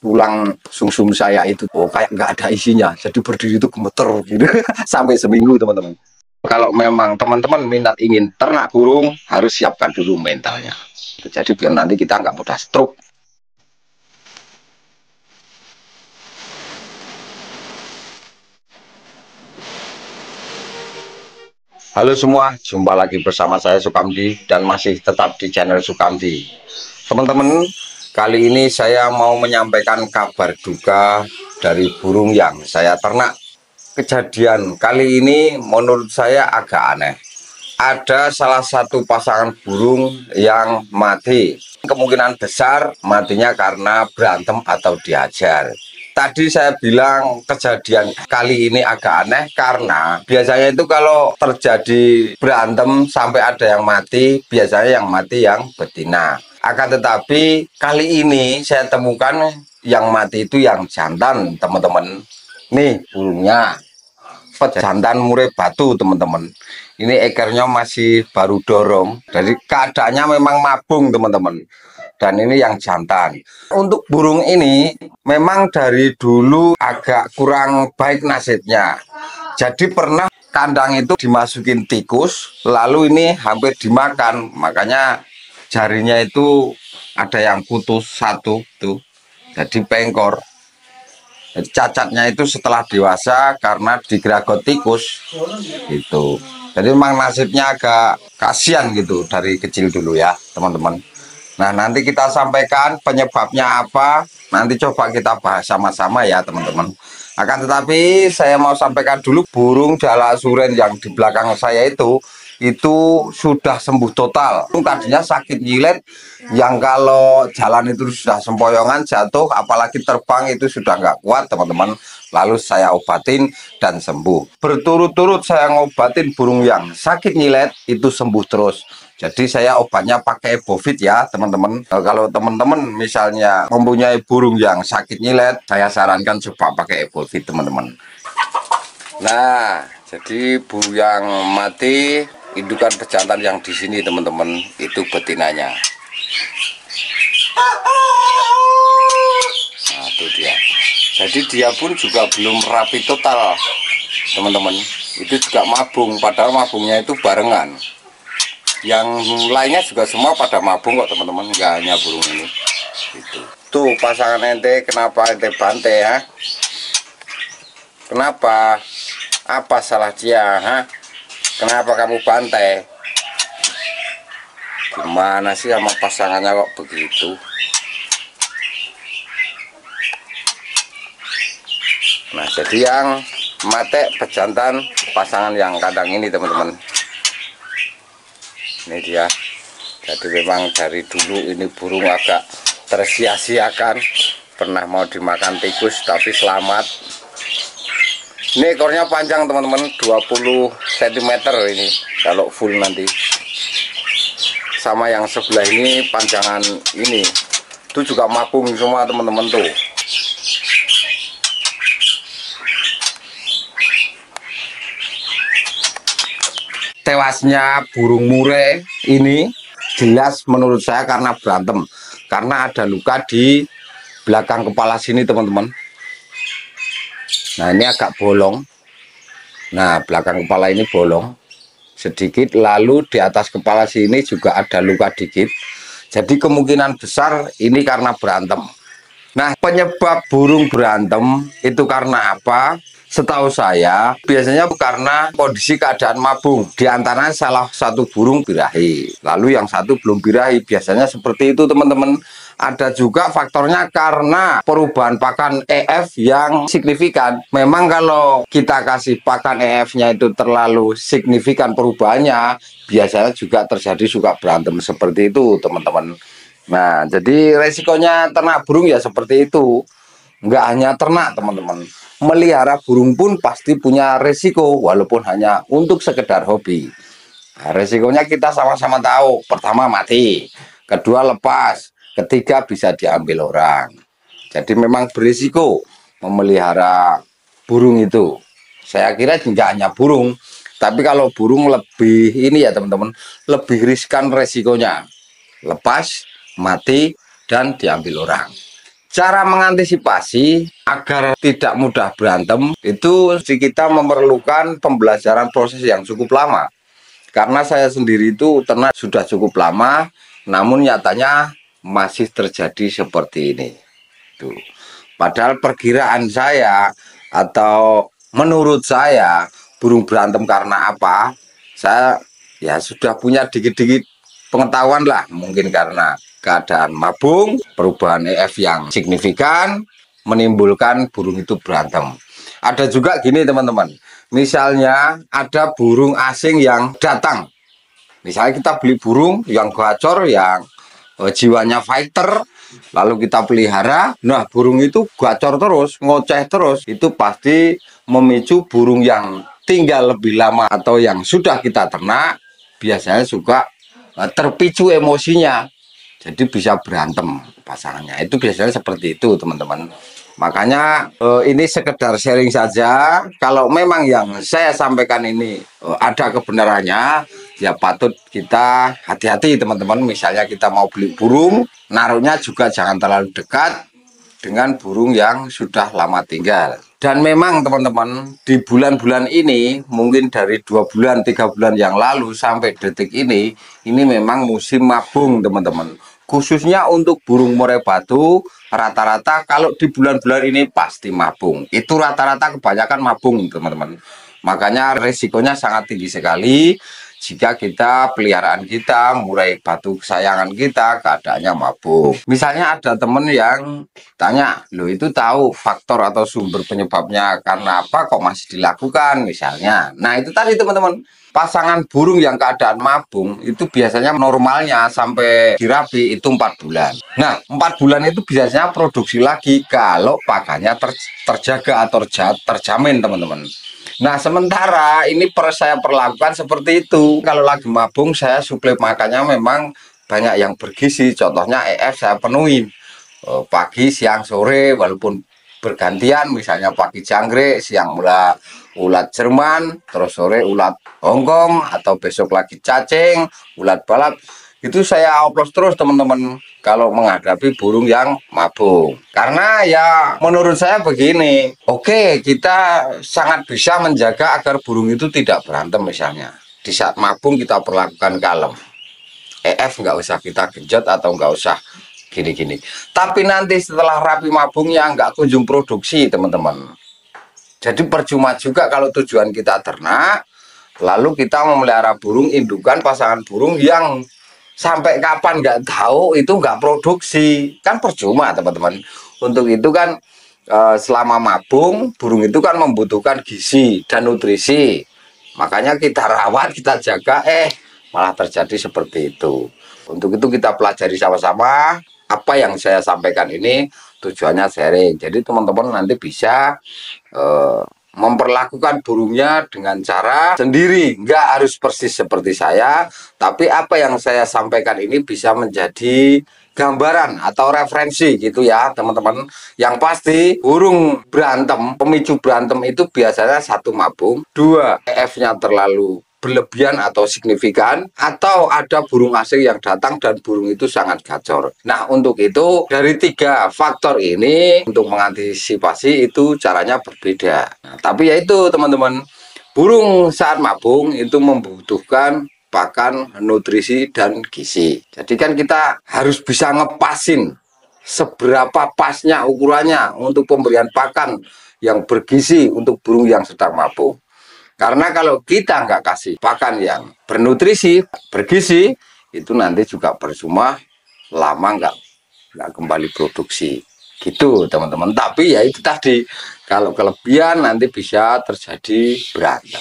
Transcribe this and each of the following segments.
tulang sumsum saya itu kayak nggak ada isinya, jadi berdiri itu gemeter gitu sampai seminggu teman-teman. Kalau memang teman-teman minat ingin ternak burung, harus siapkan dulu mentalnya. Jadi biar nanti kita nggak mudah stroke. Halo semua, jumpa lagi bersama saya Sukamdi dan masih tetap di channel Sukamdi. Teman-teman, kali ini saya mau menyampaikan kabar duka dari burung yang saya ternak. Kejadian kali ini menurut saya agak aneh. Ada salah satu pasangan burung yang mati. Kemungkinan besar matinya karena berantem atau diajar. Tadi saya bilang kejadian kali ini agak aneh karena biasanya itu kalau terjadi berantem sampai ada yang mati, biasanya yang mati yang betina. Akan tetapi kali ini saya temukan yang mati itu yang jantan, teman-teman. Nih burungnya, pejantan murai batu, teman-teman. Ini ekornya masih baru dorong, jadi keadaannya memang mabung, teman-teman. Dan ini yang jantan. Untuk burung ini memang dari dulu agak kurang baik nasibnya. Jadi pernah kandang itu dimasukin tikus, lalu ini hampir dimakan. Makanya jarinya itu ada yang putus satu tuh, jadi pengkor. Jadi cacatnya itu setelah dewasa karena digeragot tikus gitu. Jadi memang nasibnya agak kasihan gitu dari kecil dulu ya teman-teman. Nah nanti kita sampaikan penyebabnya apa, nanti coba kita bahas sama-sama ya teman-teman. Akan tetapi saya mau sampaikan dulu burung jalak suren yang di belakang saya itu sudah sembuh total. Tadinya sakit nyilet yang kalau jalan itu sudah sempoyongan jatuh, apalagi terbang itu sudah nggak kuat teman-teman. Lalu saya obatin dan sembuh. Berturut-turut saya ngobatin burung yang sakit nyilet itu sembuh terus. Jadi saya obatnya pakai Ebovit ya teman-teman. Kalau teman-teman misalnya mempunyai burung yang sakit nyilet, saya sarankan coba pakai Ebovit teman-teman. Nah, jadi burung yang mati indukan pejantan yang di sini teman-teman itu betinanya. Nah, itu dia. Jadi dia pun juga belum rapi total, teman-teman. Itu juga mabung, padahal mabungnya itu barengan. Yang lainnya juga semua pada mabung kok, teman-teman. Nggak hanya burung ini. Itu. Tuh pasangan ente, kenapa ente bantai ya? Kenapa? Apa salah dia? Ha? Kenapa kamu bantai? Gimana sih sama pasangannya kok begitu? Nah, jadi yang mate pejantan pasangan yang kandang ini teman-teman. Ini dia. Jadi memang dari dulu ini burung agak tersia-siakan. Pernah mau dimakan tikus tapi selamat. Ini ekornya panjang teman-teman, 20 cm ini kalau full nanti. Sama yang sebelah ini panjangan ini. Itu juga mabung semua teman-teman tuh. Tewasnya burung murai ini jelas menurut saya karena berantem. Karena ada luka di belakang kepala sini teman-teman. Nah ini agak bolong. Nah belakang kepala ini bolong sedikit, lalu di atas kepala sini juga ada luka dikit. Jadi kemungkinan besar ini karena berantem. Nah penyebab burung berantem itu karena apa? Setahu saya biasanya karena kondisi keadaan mabung. Di antaranya salah satu burung birahi, lalu yang satu belum birahi. Biasanya seperti itu teman-teman. Ada juga faktornya karena perubahan pakan EF yang signifikan. Memang kalau kita kasih pakan EF-nya itu terlalu signifikan perubahannya, biasanya juga terjadi suka berantem seperti itu teman-teman. Nah jadi resikonya ternak burung ya seperti itu. Nggak hanya ternak teman-teman, melihara burung pun pasti punya resiko walaupun hanya untuk sekedar hobi. Nah, resikonya kita sama-sama tahu. Pertama mati, kedua lepas, ketiga bisa diambil orang. Jadi memang berisiko memelihara burung itu. Saya kira tidak hanya burung, tapi kalau burung lebih ini ya teman-teman, lebih riskan resikonya. Lepas, mati, dan diambil orang. Cara mengantisipasi agar tidak mudah berantem itu kita memerlukan pembelajaran proses yang cukup lama. Karena saya sendiri itu ternak sudah cukup lama, namun nyatanya masih terjadi seperti ini. Tuh. Padahal perkiraan saya atau menurut saya burung berantem karena apa? Saya ya sudah punya dikit-dikit pengetahuan lah, mungkin karena keadaan mabung, perubahan EF yang signifikan menimbulkan burung itu berantem. Ada juga gini teman-teman, misalnya ada burung asing yang datang. Misalnya kita beli burung yang gacor, yang jiwanya fighter, lalu kita pelihara. Nah, burung itu gacor terus, ngoceh terus, itu pasti memicu burung yang tinggal lebih lama atau yang sudah kita ternak biasanya suka terpicu emosinya, jadi bisa berantem pasangannya. Itu biasanya seperti itu teman-teman. Makanya ini sekedar sharing saja. Kalau memang yang saya sampaikan ini ada kebenarannya, ya patut kita hati-hati teman-teman. Misalnya kita mau beli burung, naruhnya juga jangan terlalu dekat dengan burung yang sudah lama tinggal. Dan memang teman-teman, di bulan-bulan ini, mungkin dari 2 bulan, 3 bulan yang lalu sampai detik ini memang musim mabung teman-teman. Khususnya untuk burung murai batu, rata-rata kalau di bulan-bulan ini pasti mabung. Itu rata-rata kebanyakan mabung teman-teman. Makanya resikonya sangat tinggi sekali jika kita peliharaan kita, murai batu kesayangan kita keadaannya mabuk. Misalnya ada temen yang tanya, loh itu tahu faktor atau sumber penyebabnya karena apa kok masih dilakukan misalnya. Nah itu tadi teman-teman, pasangan burung yang keadaan mabung itu biasanya normalnya sampai dirapi itu 4 bulan. Nah 4 bulan itu biasanya produksi lagi kalau pakannya terjaga atau terjamin teman-teman. Nah sementara ini saya perlakukan seperti itu. Kalau lagi mabung saya suplai makannya memang banyak yang bergizi. Contohnya EF saya penuhin pagi, siang, sore, walaupun bergantian. Misalnya pagi jangkrik, siang ulat Jerman, terus sore ulat Hongkong, atau besok lagi cacing, ulat balap. Itu saya oplos terus teman-teman kalau menghadapi burung yang mabung. Karena ya menurut saya begini, oke, kita sangat bisa menjaga agar burung itu tidak berantem misalnya. Di saat mabung kita perlakukan kalem. EF nggak usah kita genjot atau nggak usah gini-gini. Tapi nanti setelah rapi mabungnya nggak kunjung produksi teman-teman. Jadi percuma juga kalau tujuan kita ternak, lalu kita memelihara burung indukan pasangan burung yang sampai kapan nggak tahu, itu nggak produksi, kan percuma teman-teman. Untuk itu kan selama mabung burung itu kan membutuhkan gizi dan nutrisi, makanya kita rawat, kita jaga, malah terjadi seperti itu. Untuk itu kita pelajari sama-sama. Apa yang saya sampaikan ini tujuannya sharing, jadi teman-teman nanti bisa memperlakukan burungnya dengan cara sendiri, nggak harus persis seperti saya, tapi apa yang saya sampaikan ini bisa menjadi gambaran atau referensi gitu ya teman-teman. Yang pasti burung berantem, pemicu berantem itu biasanya satu mabung, dua EF-nya terlalu berlebihan atau signifikan, atau ada burung asing yang datang dan burung itu sangat gacor. Nah untuk itu dari 3 faktor ini untuk mengantisipasi itu caranya berbeda. Nah, tapi yaitu teman-teman, burung saat mabung itu membutuhkan pakan, nutrisi, dan gizi. Jadi kan kita harus bisa ngepasin seberapa pasnya ukurannya untuk pemberian pakan yang bergizi untuk burung yang sedang mabung. Karena kalau kita nggak kasih pakan yang bernutrisi, bergizi, itu nanti juga percuma, lama nggak kembali produksi. Gitu teman-teman. Tapi ya itu tadi, kalau kelebihan nanti bisa terjadi berantem.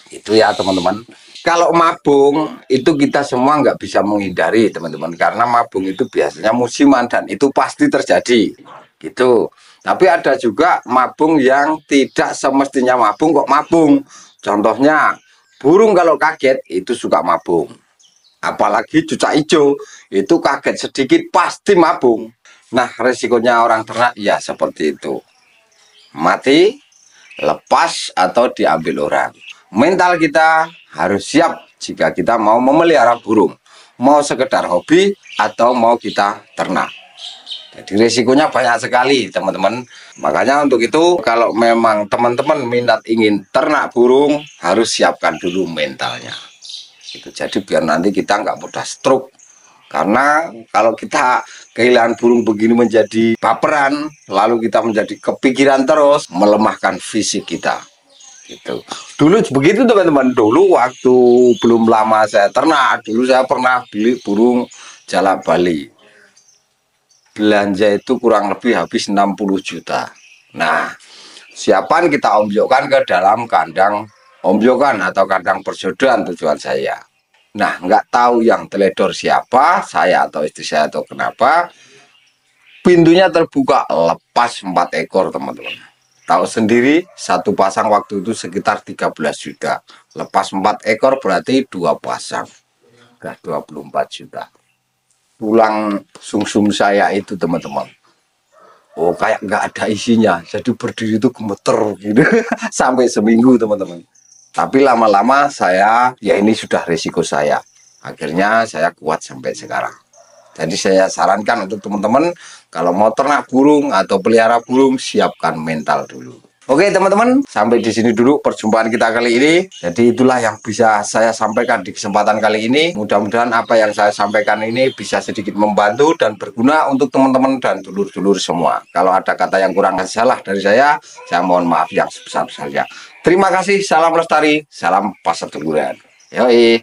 Itu ya teman-teman. Kalau mabung itu kita semua nggak bisa menghindari teman-teman. Karena mabung itu biasanya musiman dan itu pasti terjadi. Gitu. Tapi ada juga mabung yang tidak semestinya mabung kok mabung. Contohnya burung kalau kaget itu suka mabung. Apalagi cucak hijau itu kaget sedikit pasti mabung. Nah resikonya orang ternak ya seperti itu. Mati, lepas, atau diambil orang. Mental kita harus siap jika kita mau memelihara burung. Mau sekedar hobi atau mau kita ternak. Jadi risikonya banyak sekali teman-teman. Makanya untuk itu kalau memang teman-teman minat ingin ternak burung, harus siapkan dulu mentalnya. Gitu. Jadi biar nanti kita nggak mudah stroke. Karena kalau kita kehilangan burung begini menjadi baperan, lalu kita menjadi kepikiran terus, melemahkan fisik kita. Gitu. Dulu begitu teman-teman. Dulu waktu belum lama saya ternak, dulu saya pernah beli burung jalak Bali. Belanja itu kurang lebih habis 60 juta. Nah, siapaan kita ombyokan ke dalam kandang ombyokan atau kandang perjodohan tujuan saya. Nah, nggak tahu yang teledor siapa, saya atau istri saya atau kenapa, pintunya terbuka, lepas 4 ekor teman-teman. Tahu sendiri, satu pasang waktu itu sekitar 13 juta. Lepas 4 ekor berarti 2 pasang. Udah 24 juta. Tulang sumsum saya itu teman-teman, oh kayak nggak ada isinya, jadi berdiri itu gemeter gitu sampai seminggu teman-teman. Tapi lama-lama saya, ya ini sudah risiko saya, akhirnya saya kuat sampai sekarang. Jadi saya sarankan untuk teman-teman, kalau mau ternak burung atau pelihara burung, siapkan mental dulu. Oke teman-teman, sampai di sini dulu perjumpaan kita kali ini. Jadi itulah yang bisa saya sampaikan di kesempatan kali ini. Mudah-mudahan apa yang saya sampaikan ini bisa sedikit membantu dan berguna untuk teman-teman dan dulur-dulur semua. Kalau ada kata yang kurang salah dari saya mohon maaf yang sebesar-besarnya. Terima kasih, salam lestari, salam pasar duluran. Yoi.